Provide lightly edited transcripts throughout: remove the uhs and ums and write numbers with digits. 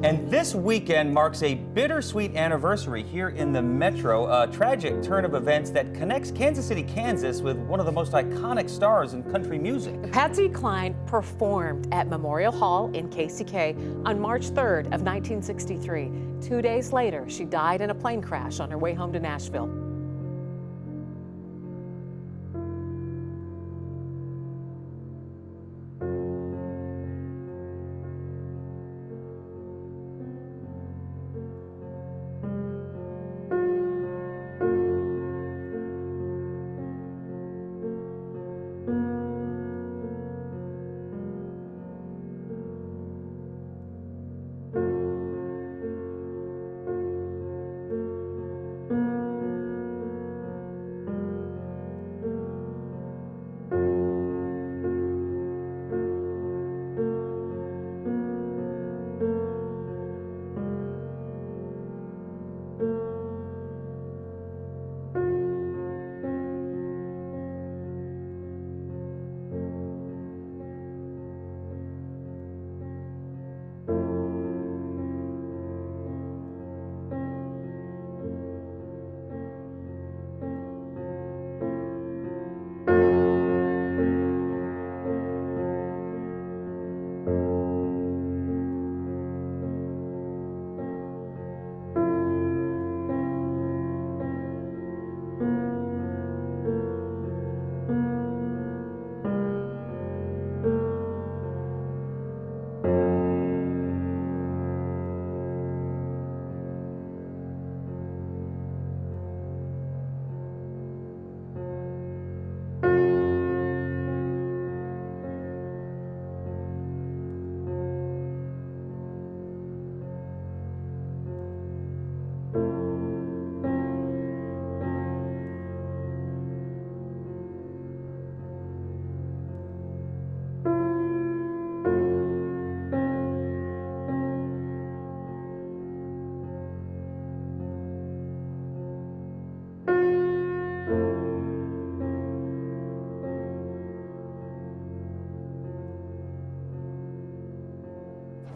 And this weekend marks a bittersweet anniversary here in the Metro, a tragic turn of events that connects Kansas City, Kansas with one of the most iconic stars in country music. Patsy Cline performed at Memorial Hall in KCK on March 3rd of 1963. 2 days later, she died in a plane crash on her way home to Nashville.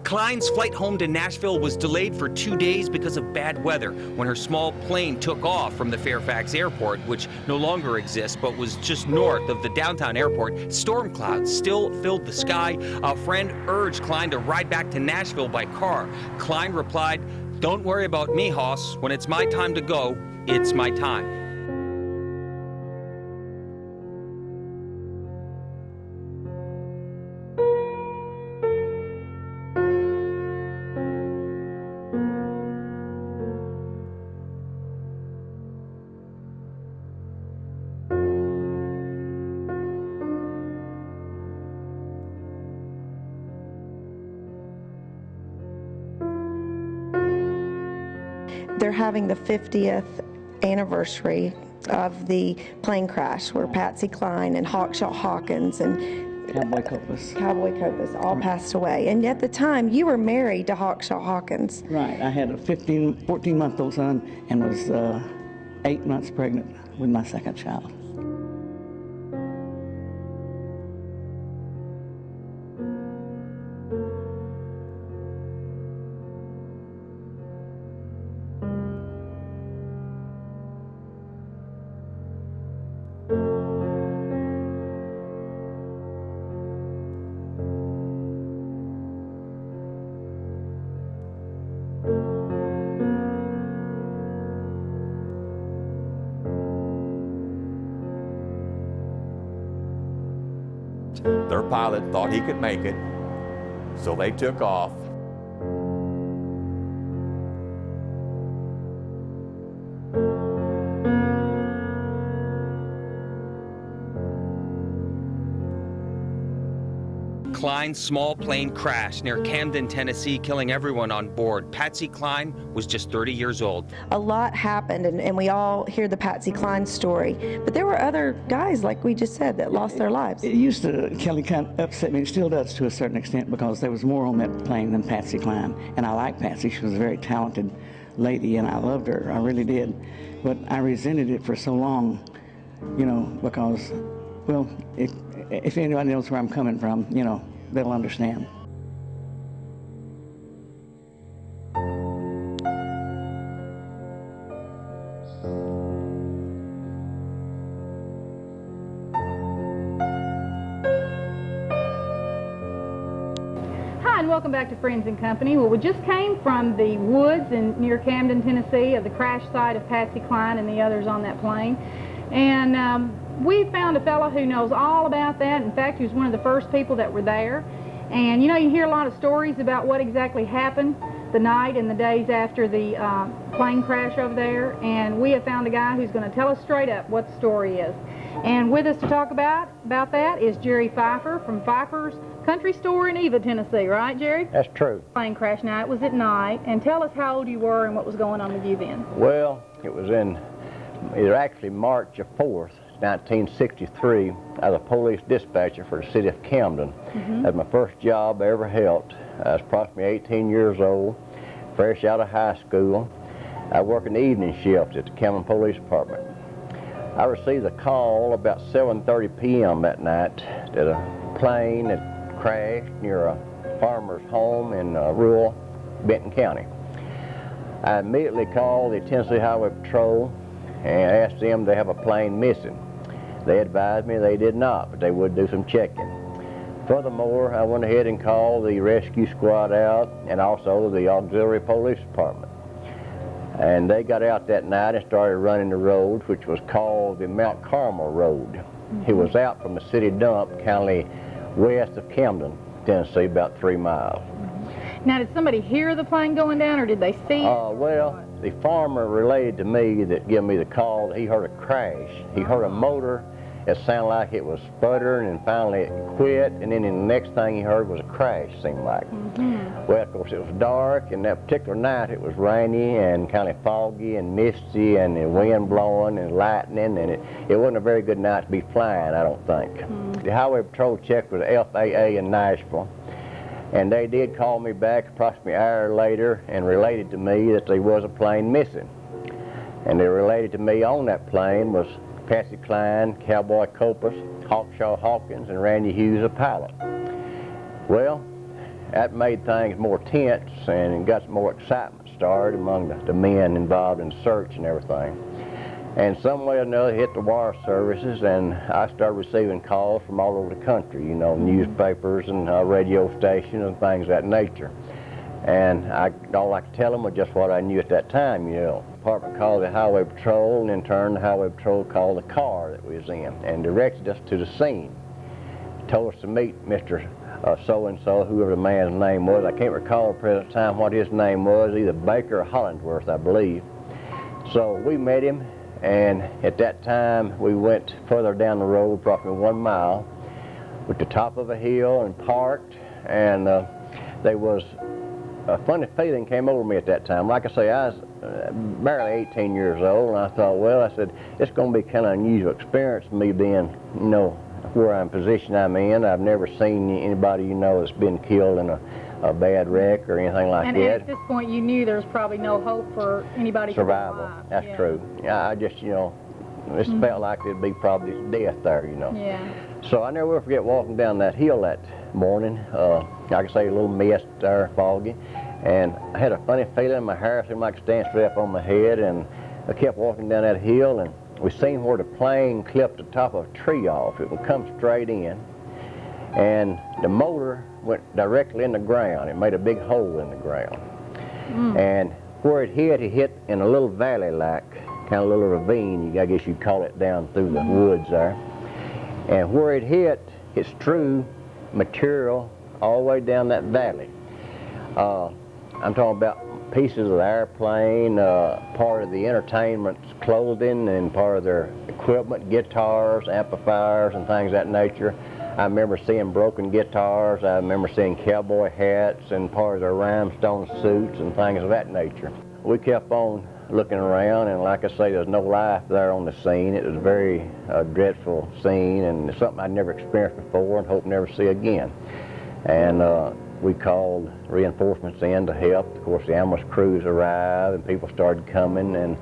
Cline's flight home to Nashville was delayed for 2 days because of bad weather when her small plane took off from the Fairfax airport, which no longer exists but was just north of the downtown airport. Storm clouds still filled the sky. A friend urged Cline to ride back to Nashville by car. Cline replied, "Don't worry about me, Hoss. When it's my time to go, it's my time." They're having the 50th anniversary of the plane crash where Patsy Cline and Hawkshaw Hawkins and Cowboy Copas all passed away. And at the time, you were married to Hawkshaw Hawkins. Right. I had a 14-month-old son and was 8 months pregnant with my second child. Their pilot thought he could make it, so they took off. Cline's small plane crashed near Camden, Tennessee, killing everyone on board. Patsy Cline was just 30 years old. A lot happened, and we all hear the Patsy Cline story. But there were other guys, like we just said, that lost their lives. It used to, Kelly, kind of upset me. It still does to a certain extent because there was more on that plane than Patsy Cline. And I like Patsy. She was a very talented lady, and I loved her. I really did. But I resented it for so long, you know, because, well, if anybody knows where I'm coming from, you know, they'll understand. welcome back to Friends and Company. Well, we just came from the woods near Camden, Tennessee, of the crash site of Patsy Cline and the others on that plane. And we found a fellow who knows all about that. In fact, he was one of the first people that were there. And you know, you hear a lot of stories about what exactly happened the night and the days after the plane crash over there. And we have found a guy who's going to tell us straight up what the story is. And with us to talk about that is Jerry Phifer from Phifer's Country Store in Eva, Tennessee, right, Jerry? That's true. Plane crash night was at night, and tell us how old you were and what was going on with you then. Well, it was actually March 4th, 1963. I was a police dispatcher for the city of Camden. That was my first job I ever held. I was approximately 18 years old, fresh out of high school. I worked in the evening shift at the Camden Police Department. I received a call about 7:30 p.m. that night that a plane had crashed near a farmer's home in rural Benton County. I immediately called the Tennessee Highway Patrol and asked them to have a plane missing. They advised me they did not, but they would do some checking. Furthermore, I went ahead and called the rescue squad out and also the auxiliary police department. And they got out that night and started running the road, which was called the Mount Carmel Road. It was out from the city dump, kind of west of Camden, Tennessee, about 3 miles. Now, did somebody hear the plane going down, or did they see it? Well, the farmer related to me that gave me the call that he heard a crash. He heard a motor. It sounded like it was sputtering, and finally it quit, and then the next thing he heard was a crash, seemed like. Well, of course, it was dark, and that particular night it was rainy and kind of foggy and misty, and the wind blowing and lightning, and it wasn't a very good night to be flying, I don't think. The Highway Patrol checked with the FAA in Nashville, and they did call me back approximately an hour later and related to me that there was a plane missing. And they related to me on that plane was Patsy Cline, Cowboy Copas, Hawkshaw Hawkins, and Randy Hughes, a pilot. Well, that made things more tense and got some more excitement started among the men involved in the search and everything. And some way or another hit the wire services, and I started receiving calls from all over the country, you know, newspapers and radio stations and things of that nature. And all I could tell them was just what I knew at that time, you know. The department called the Highway Patrol, and in turn the Highway Patrol called the car that we was in and directed us to the scene. Told us to meet Mr. So-and-so, whoever the man's name was. I can't recall at the present time what his name was, either Baker or Hollingsworth, I believe. So we met him, and at that time we went further down the road, approximately 1 mile, at the top of a hill and parked, and there was a funny feeling came over me at that time. Like I say, I was barely 18 years old, and I thought, well, I said, it's going to be kind of an unusual experience for me being, you know, where I'm positioned I'm in. I've never seen anybody, you know, that's been killed in a bad wreck or anything like that. And at this point, you knew there was probably no hope for anybody survival. To survive. That's true. Yeah, I just, you know, it felt like it'd be probably death there, you know. Yeah. So I never will forget walking down that hill that morning. Like I say, a little mist there, foggy, and I had a funny feeling. My hair seemed like stand straight up on my head, and I kept walking down that hill, and we seen where the plane clipped the top of a tree off. It would come straight in, and the motor went directly in the ground. It made a big hole in the ground, and where it hit in a little valley-like, kind of little ravine, I guess you'd call it, down through the woods there. And where it hit, it strewed material all the way down that valley. I'm talking about pieces of the airplane, part of the entertainment's clothing, and part of their equipment, guitars, amplifiers, and things of that nature. I remember seeing broken guitars. I remember seeing cowboy hats and part of their rhinestone suits and things of that nature. We kept on looking around, and like I say, there's no life there on the scene. It was a very dreadful scene, and something I'd never experienced before and hope never see again. And we called reinforcements in to help. Of course, the ambulance crews arrived, and people started coming,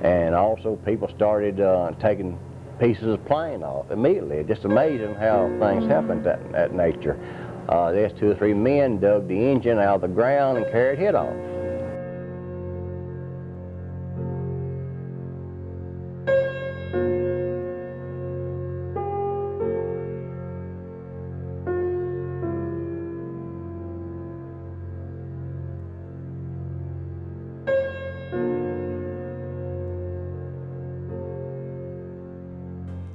and also people started taking pieces of plane off immediately. It's just amazing how things happen that nature. There's 2 or 3 men dug the engine out of the ground and carried it off.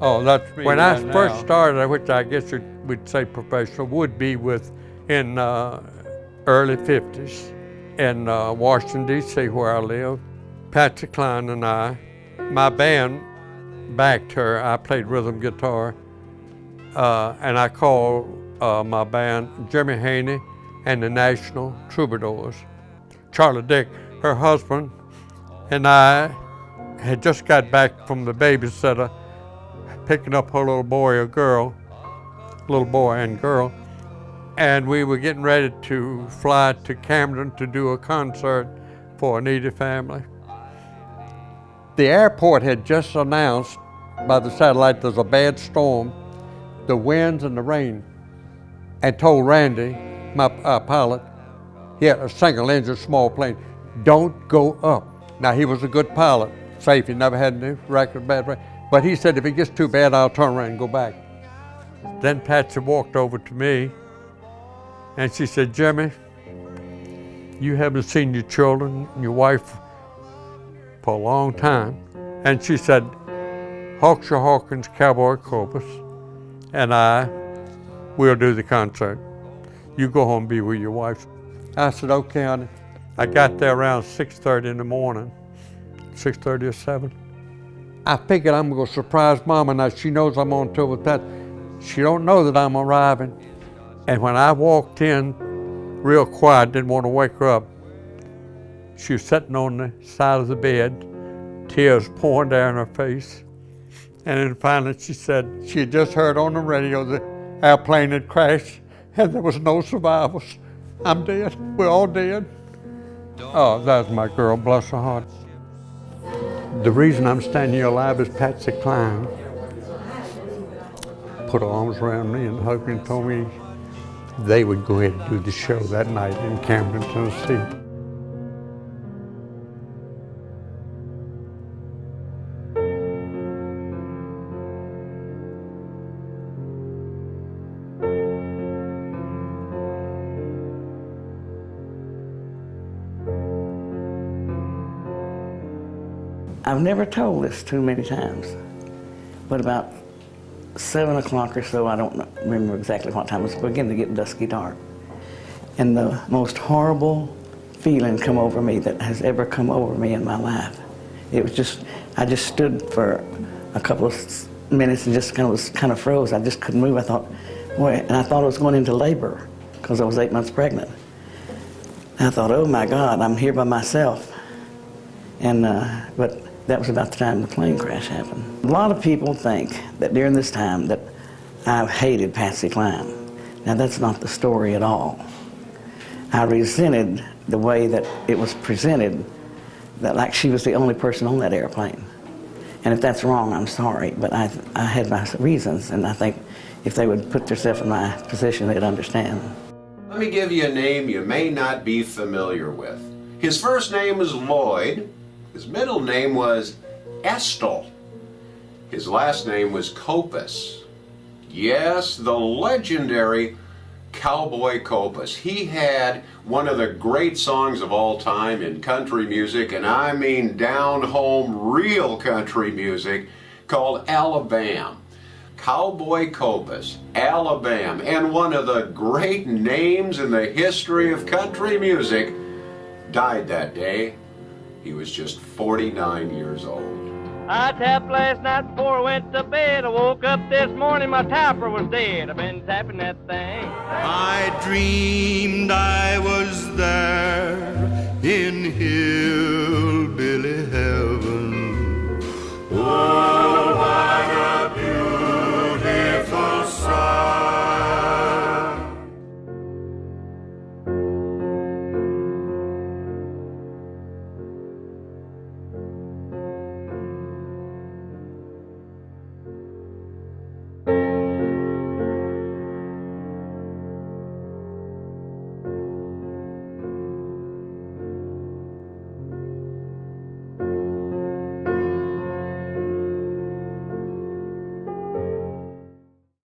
Oh, that's me. When I first started, which I guess we'd say professional, would be in early 50s in Washington, D.C., where I live. Patsy Cline and my band backed her. I played rhythm guitar, and I called my band Jimmy Haney and the National Troubadours. Charlie Dick, her husband, and I had just got back from the babysitter picking up her little boy and girl, and we were getting ready to fly to Camden to do a concert for a needy family. The airport had just announced by the satellite there's a bad storm, the winds and the rain, and told Randy, my pilot, he had a single engine small plane, don't go up. Now he was a good pilot, safe, he never had any record of bad rain, but he said if it gets too bad, I'll turn around and go back. Then Patsy walked over to me and she said, Jimmy, you haven't seen your children and your wife for a long time. And she said, Hawkshaw Hawkins, Cowboy, Copas, and I will do the concert. You go home and be with your wife. I said, okay, honey. I got there around 6:30 in the morning, 6:30 or 7. I figured I'm gonna surprise Mama. Now she knows I'm on tour with Pat. She don't know that I'm arriving. And when I walked in, real quiet, didn't want to wake her up, she was sitting on the side of the bed, tears pouring down her face. And then finally she said she had just heard on the radio the airplane had crashed and there was no survivors. I'm dead, we're all dead. Oh, that's my girl, bless her heart. The reason I'm standing here alive is Patsy Cline put her arms around me and hugged me and told me they would go ahead and do the show that night in Camden, Tennessee. I've never told this too many times, but about 7 o'clock or so, I don't remember exactly what time, it was beginning to get dusky dark. And the most horrible feeling come over me that has ever come over me in my life. It was just, I just stood for a couple of minutes and just kind of froze. I just couldn't move. I thought, boy, and I thought I was going into labor because I was 8 months pregnant. And I thought, oh my God, I'm here by myself. And, but that was about the time the plane crash happened. A lot of people think that during this time that I've hated Patsy Cline. Now that's not the story at all. I resented the way that it was presented, that like she was the only person on that airplane. And if that's wrong, I'm sorry, but I had my reasons, and I think if they would put themselves in my position, they'd understand. Let me give you a name you may not be familiar with. His first name was Lloyd. His middle name was Estel. His last name was Copas. Yes, the legendary Cowboy Copas. He had one of the great songs of all time in country music, and I mean down-home, real country music, called Alabama. Cowboy Copas, Alabama, and one of the great names in the history of country music, died that day. He was just 49 years old. I tapped last night before I went to bed. I woke up this morning, my tapper was dead. I've been tapping that thing. I dreamed I was there in Hillbilly.